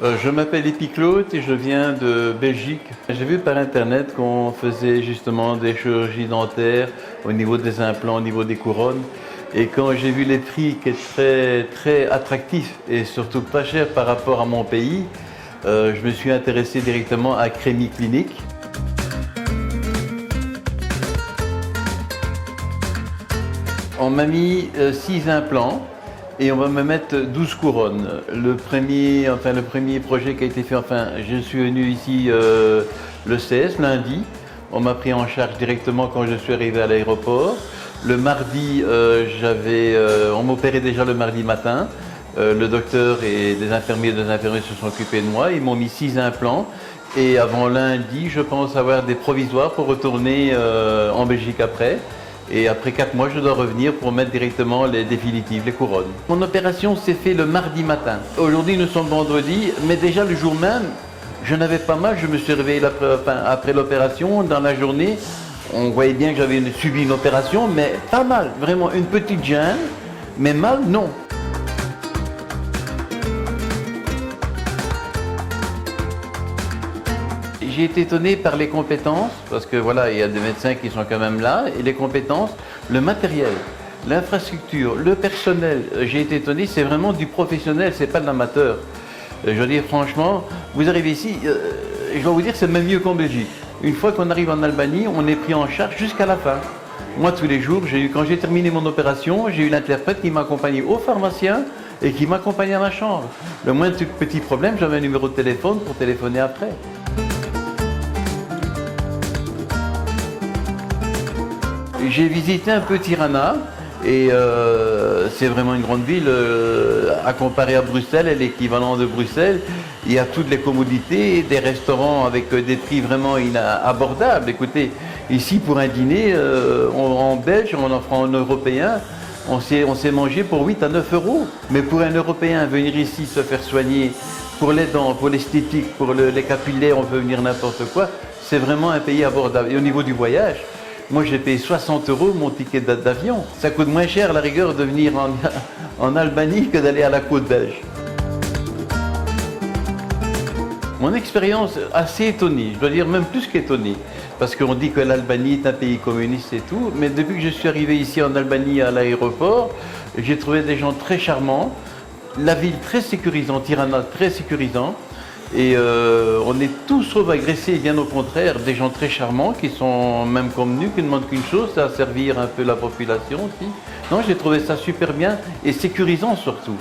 Je m'appelle Epiclote et je viens de Belgique. J'ai vu par internet qu'on faisait justement des chirurgies dentaires au niveau des implants, au niveau des couronnes. Et quand j'ai vu les prix qui étaient très attractifs et surtout pas chers par rapport à mon pays, je me suis intéressé directement à Crémy Clinique. On m'a mis 6 implants. Et on va me mettre 12 couronnes. Le premier projet qui a été fait, je suis venu ici le 16, lundi. On m'a pris en charge directement quand je suis arrivé à l'aéroport. Le mardi, on m'opérait déjà le mardi matin. Le docteur et des infirmiers se sont occupés de moi. Ils m'ont mis 6 implants. Et avant lundi, je pense avoir des provisoires pour retourner en Belgique après. Et après 4 mois, je dois revenir pour mettre directement les définitives, les couronnes. Mon opération s'est faite le mardi matin. Aujourd'hui, nous sommes vendredi, mais déjà le jour même, je n'avais pas mal. Je me suis réveillé après l'opération, dans la journée. On voyait bien que j'avais subi une opération, mais pas mal. Vraiment une petite gêne, mais mal, non. J'ai été étonné par les compétences, parce que voilà, il y a des médecins qui sont quand même là, et les compétences, le matériel, l'infrastructure, le personnel, j'ai été étonné, c'est vraiment du professionnel, c'est pas de l'amateur. Je veux dire, franchement, vous arrivez ici, je dois vous dire, c'est même mieux qu'en Belgique. Une fois qu'on arrive en Albanie, on est pris en charge jusqu'à la fin. Moi, tous les jours, quand j'ai terminé mon opération, j'ai eu l'interprète qui m'accompagnait au pharmacien et qui m'accompagnait à ma chambre. Le moindre petit problème, j'avais un numéro de téléphone pour téléphoner après. J'ai visité un peu Tirana et c'est vraiment une grande ville. À comparer à Bruxelles, et l'équivalent de Bruxelles, il y a toutes les commodités, des restaurants avec des prix vraiment abordables. Écoutez, ici pour un dîner, en belge, en européen, on s'est mangé pour 8 à 9 euros. Mais pour un Européen, venir ici se faire soigner pour les dents, pour l'esthétique, pour les capillaires, on peut venir n'importe quoi, c'est vraiment un pays abordable. Et au niveau du voyage, moi, j'ai payé 60 € mon ticket d'avion. Ça coûte moins cher, à la rigueur, de venir en Albanie que d'aller à la côte belge. Mon expérience assez étonnée, je dois dire même plus qu'étonnée, parce qu'on dit que l'Albanie est un pays communiste et tout, mais depuis que je suis arrivé ici en Albanie à l'aéroport, j'ai trouvé des gens très charmants, la ville très sécurisante, Tirana très sécurisant. Et on est tous sauf agressés, bien au contraire, des gens très charmants qui sont même comme nous, qui ne demandent qu'une chose, c'est à servir un peu la population aussi. Non, j'ai trouvé ça super bien et sécurisant surtout.